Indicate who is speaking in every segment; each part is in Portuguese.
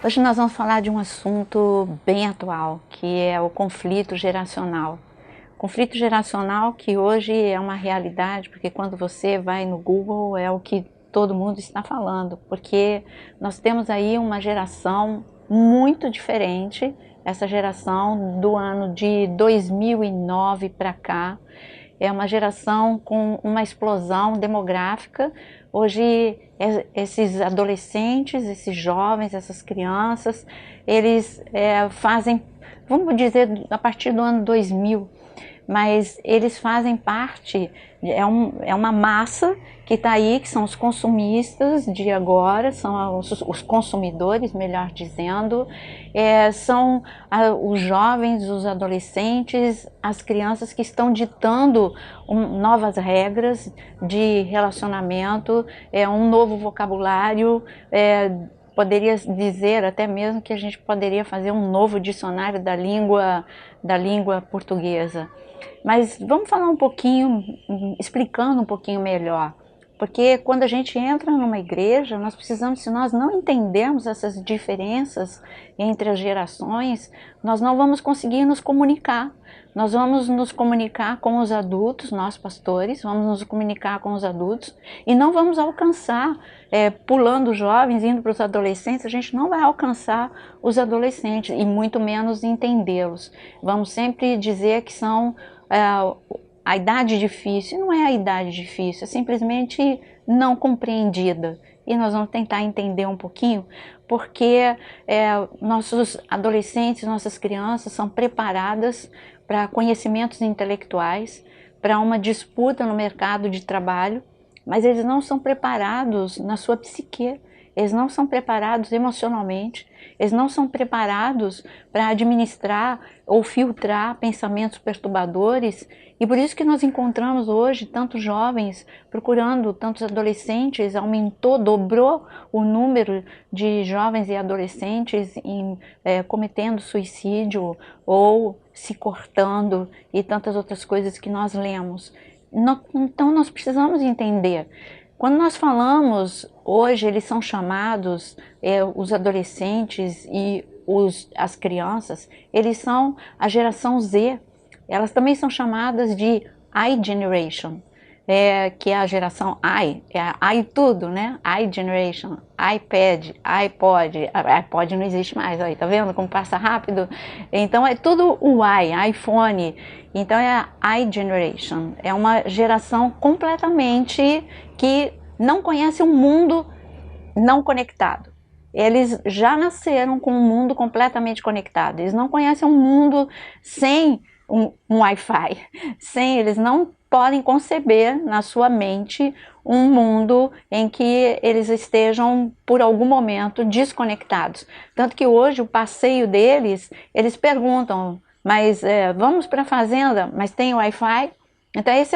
Speaker 1: Hoje nós vamos falar de um assunto bem atual, que é o conflito geracional. Conflito geracional que hoje é uma realidade, porque quando você vai no Google é o que todo mundo está falando, porque nós temos aí uma geração muito diferente, essa geração do ano de 2009 para cá, é uma geração com uma explosão demográfica. Hoje, esses adolescentes, esses jovens, essas crianças, eles fazem, vamos dizer, a partir do ano 2000, mas eles fazem parte, é uma massa que está aí, que são os consumistas de agora, são os consumidores, melhor dizendo, são os jovens, os adolescentes, as crianças que estão ditando novas regras de relacionamento, um novo vocabulário, poderia dizer até mesmo que a gente poderia fazer um novo dicionário da língua portuguesa. Mas vamos falar um pouquinho, explicando um pouquinho melhor. Porque quando a gente entra numa igreja, nós precisamos, se nós não entendermos essas diferenças entre as gerações, nós não vamos conseguir nos comunicar. Nós vamos nos comunicar com os adultos, nós pastores, vamos nos comunicar com os adultos e não vamos alcançar, pulando os jovens, indo para os adolescentes, a gente não vai alcançar os adolescentes e muito menos entendê-los. Vamos sempre dizer que são a idade difícil. Não é a idade difícil, é simplesmente não compreendida. E nós vamos tentar entender um pouquinho, porque nossos adolescentes, nossas crianças são preparadas para conhecimentos intelectuais, para uma disputa no mercado de trabalho, mas eles não são preparados na sua psique, eles não são preparados emocionalmente, eles não são preparados para administrar ou filtrar pensamentos perturbadores, e por isso que nós encontramos hoje tantos jovens procurando, tantos adolescentes, aumentou, dobrou o número de jovens e adolescentes cometendo suicídio ou se cortando e tantas outras coisas que nós lemos. Então nós precisamos entender. Quando nós falamos, hoje eles são chamados, os adolescentes e as crianças, eles são a geração Z. Elas também são chamadas de iGeneration, que é a geração I, I tudo, né? iGeneration, iPad, iPod não existe mais, aí, tá vendo como passa rápido? Então é tudo o iPhone, então é a iGeneration, é uma geração completamente que não conhece um mundo não conectado. Eles já nasceram com um mundo completamente conectado, eles não conhecem um mundo sem um Wi-Fi, eles não podem conceber na sua mente um mundo em que eles estejam por algum momento desconectados. Tanto que hoje o passeio deles, eles perguntam, mas vamos para a fazenda, mas tem Wi-Fi? Então esse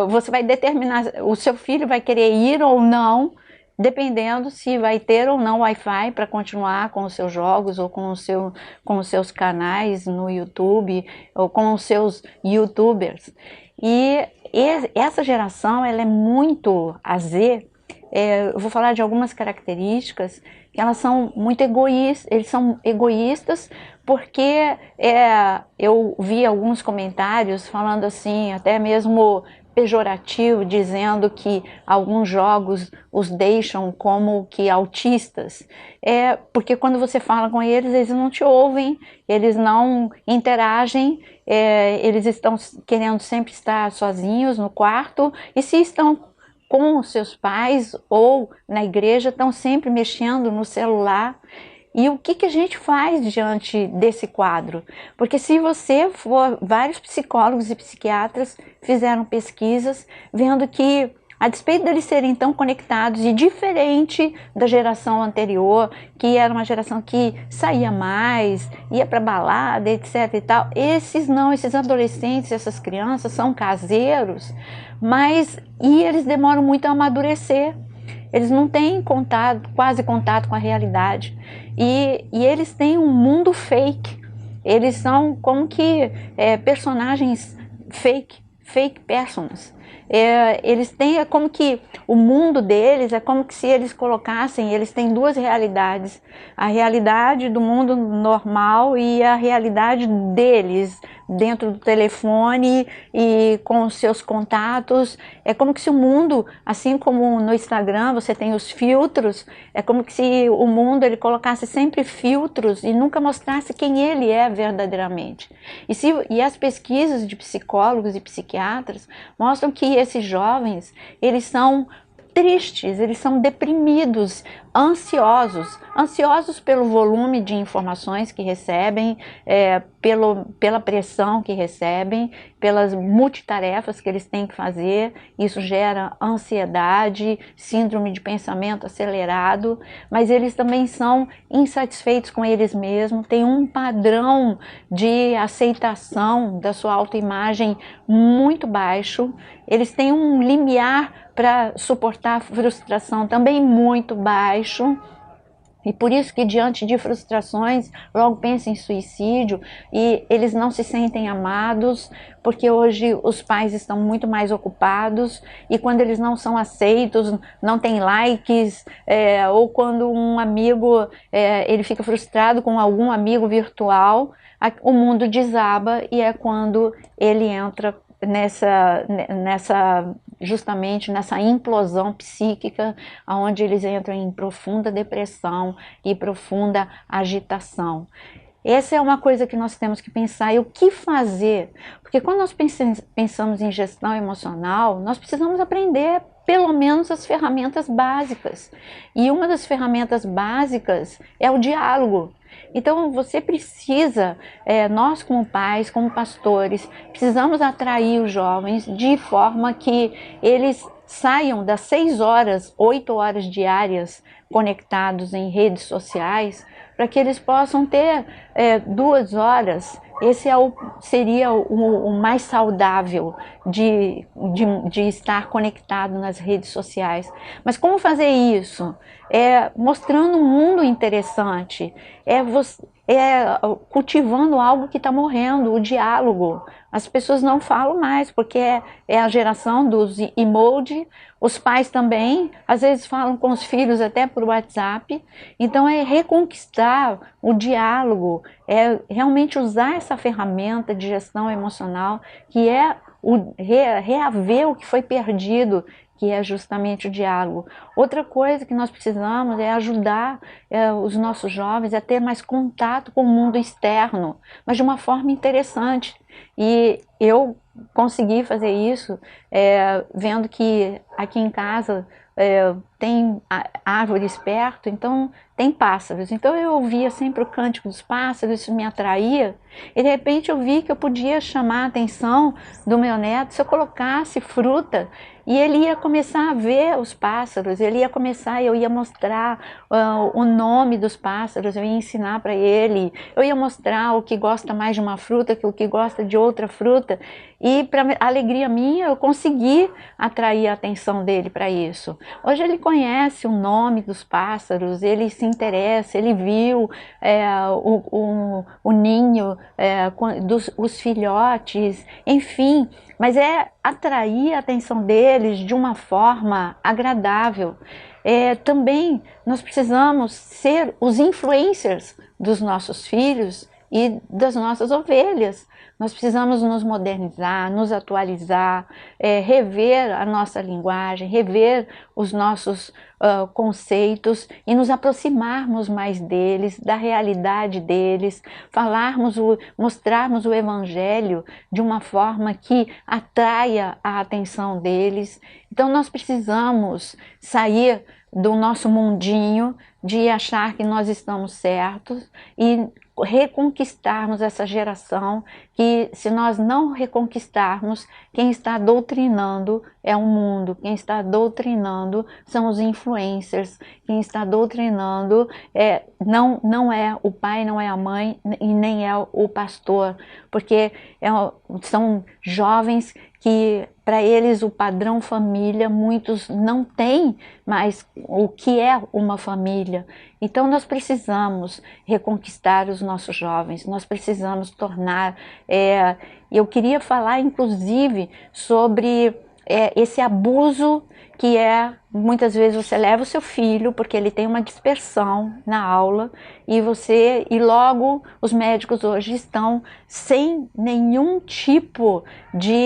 Speaker 1: você vai determinar, o seu filho vai querer ir ou não, dependendo se vai ter ou não Wi-Fi para continuar com os seus jogos ou com os seus canais no YouTube ou com os seus YouTubers. E essa geração, ela é muito Z. Eu vou falar de algumas características que elas são muito egoístas, eles são egoístas porque eu vi alguns comentários falando assim, até mesmo pejorativo, dizendo que alguns jogos os deixam como que autistas, porque quando você fala com eles, eles não te ouvem, eles não interagem, eles estão querendo sempre estar sozinhos no quarto, e se estão com os seus pais ou na igreja, estão sempre mexendo no celular. E o que a gente faz diante desse quadro? Porque se você for, vários psicólogos e psiquiatras fizeram pesquisas vendo que, a despeito deles serem tão conectados e diferente da geração anterior, que era uma geração que saía mais, ia para balada, etc e tal, esses adolescentes, essas crianças são caseiros, e eles demoram muito a amadurecer. Eles não têm quase contato com a realidade. E eles têm um mundo fake. Eles são como que personagens fake persons. Eles têm, é como que o mundo deles é como que se eles colocassem, eles têm duas realidades, a realidade do mundo normal e a realidade deles, dentro do telefone e com os seus contatos. É como que se o mundo, assim como no Instagram você tem os filtros, é como que se o mundo ele colocasse sempre filtros e nunca mostrasse quem ele é verdadeiramente. E as pesquisas de psicólogos e psiquiatras mostram que esses jovens, eles são tristes, eles são deprimidos, ansiosos pelo volume de informações que recebem, pela pressão que recebem, pelas multitarefas que eles têm que fazer. Isso gera ansiedade, síndrome de pensamento acelerado, mas eles também são insatisfeitos com eles mesmos, têm um padrão de aceitação da sua autoimagem muito baixo, eles têm um limiar para suportar a frustração também muito baixo, e por isso que diante de frustrações logo pensam em suicídio, e eles não se sentem amados, porque hoje os pais estão muito mais ocupados, e quando eles não são aceitos, não tem likes, ou quando um amigo, ele fica frustrado com algum amigo virtual, o mundo desaba, e é quando ele entra justamente nessa implosão psíquica, onde eles entram em profunda depressão e profunda agitação. Essa é uma coisa que nós temos que pensar, e o que fazer? Porque quando nós pensamos em gestão emocional, nós precisamos aprender pelo menos as ferramentas básicas. E uma das ferramentas básicas é o diálogo. Então você precisa, nós como pais, como pastores, precisamos atrair os jovens de forma que eles saiam das 6 horas, 8 horas diárias conectados em redes sociais, para que eles possam ter 2 horas. Esse seria o mais saudável de estar conectado nas redes sociais. Mas como fazer isso? Mostrando um mundo interessante, cultivando algo que está morrendo, o diálogo. As pessoas não falam mais, porque é a geração dos emoji. Os pais também, às vezes falam com os filhos até por WhatsApp. Então é reconquistar o diálogo, é realmente usar essa ferramenta de gestão emocional, que é reaver o que foi perdido, que é justamente o diálogo. Outra coisa que nós precisamos é ajudar os nossos jovens a ter mais contato com o mundo externo, mas de uma forma interessante. E eu consegui fazer isso vendo que aqui em casa tem árvores perto, então tem pássaros. Então eu ouvia sempre o cântico dos pássaros, isso me atraía, e de repente eu vi que eu podia chamar a atenção do meu neto se eu colocasse fruta, e ele ia começar a ver os pássaros, eu ia mostrar o nome dos pássaros, eu ia ensinar para ele, eu ia mostrar o que gosta mais de uma fruta que o que gosta de outra fruta, e para alegria minha eu consegui atrair a atenção dele para isso. Hoje ele conhece o nome dos pássaros, ele se interessa, ele viu o ninho, os filhotes, enfim, mas é atrair a atenção deles de uma forma agradável. Também nós precisamos ser os influencers dos nossos filhos e das nossas ovelhas. Nós precisamos nos modernizar, nos atualizar, rever a nossa linguagem, rever os nossos conceitos e nos aproximarmos mais deles, da realidade deles, mostrarmos o Evangelho de uma forma que atraia a atenção deles. Então nós precisamos sair do nosso mundinho, de achar que nós estamos certos e reconquistarmos essa geração, que se nós não reconquistarmos, quem está doutrinando é o mundo, quem está doutrinando são os influencers, quem está doutrinando não é o pai, não é a mãe e nem é o pastor, porque são jovens que para eles o padrão família, muitos não têm mais o que é uma família. Então nós precisamos reconquistar os nossos jovens, nós precisamos tornar... eu queria falar inclusive sobre esse abuso que muitas vezes você leva o seu filho porque ele tem uma dispersão na aula e logo os médicos hoje estão sem nenhum tipo de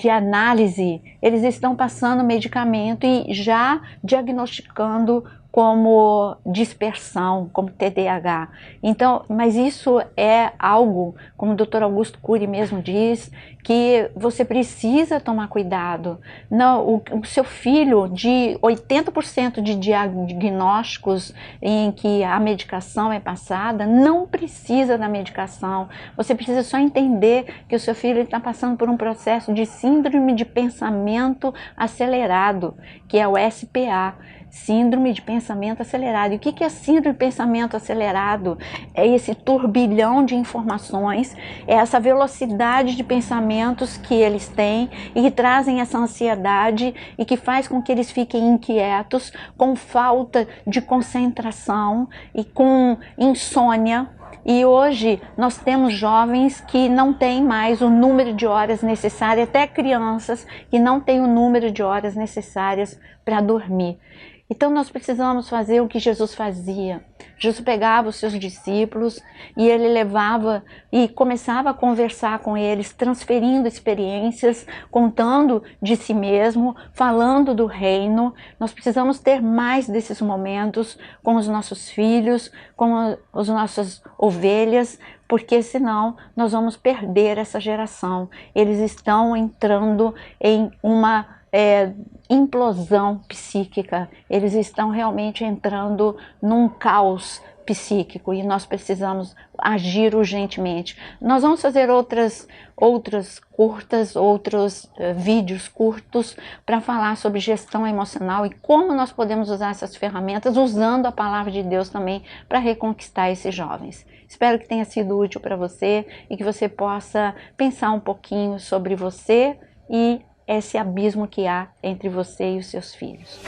Speaker 1: análise, eles estão passando medicamento e já diagnosticando como dispersão, como TDAH. Então, mas isso é algo, como o Dr. Augusto Cury mesmo diz, que você precisa tomar cuidado. Não, o seu filho, de 80% de diagnósticos em que a medicação é passada, não precisa da medicação. Você precisa só entender que o seu filho está passando por um processo de síndrome de pensamento acelerado, que é o SPA. Síndrome de pensamento acelerado. E o que é síndrome de pensamento acelerado? É esse turbilhão de informações, é essa velocidade de pensamentos que eles têm e que trazem essa ansiedade e que faz com que eles fiquem inquietos, com falta de concentração e com insônia. E hoje nós temos jovens que não têm mais o número de horas necessárias, até crianças que não têm o número de horas necessárias para dormir. Então nós precisamos fazer o que Jesus fazia. Jesus pegava os seus discípulos e ele levava e começava a conversar com eles, transferindo experiências, contando de si mesmo, falando do reino. Nós precisamos ter mais desses momentos com os nossos filhos, com as nossas ovelhas, porque senão nós vamos perder essa geração. Eles estão entrando em uma implosão psíquica, eles estão realmente entrando num caos psíquico e nós precisamos agir urgentemente. Nós vamos fazer outros vídeos curtos para falar sobre gestão emocional e como nós podemos usar essas ferramentas usando a palavra de Deus também para reconquistar esses jovens. Espero que tenha sido útil para você e que você possa pensar um pouquinho sobre você e esse abismo que há entre você e os seus filhos.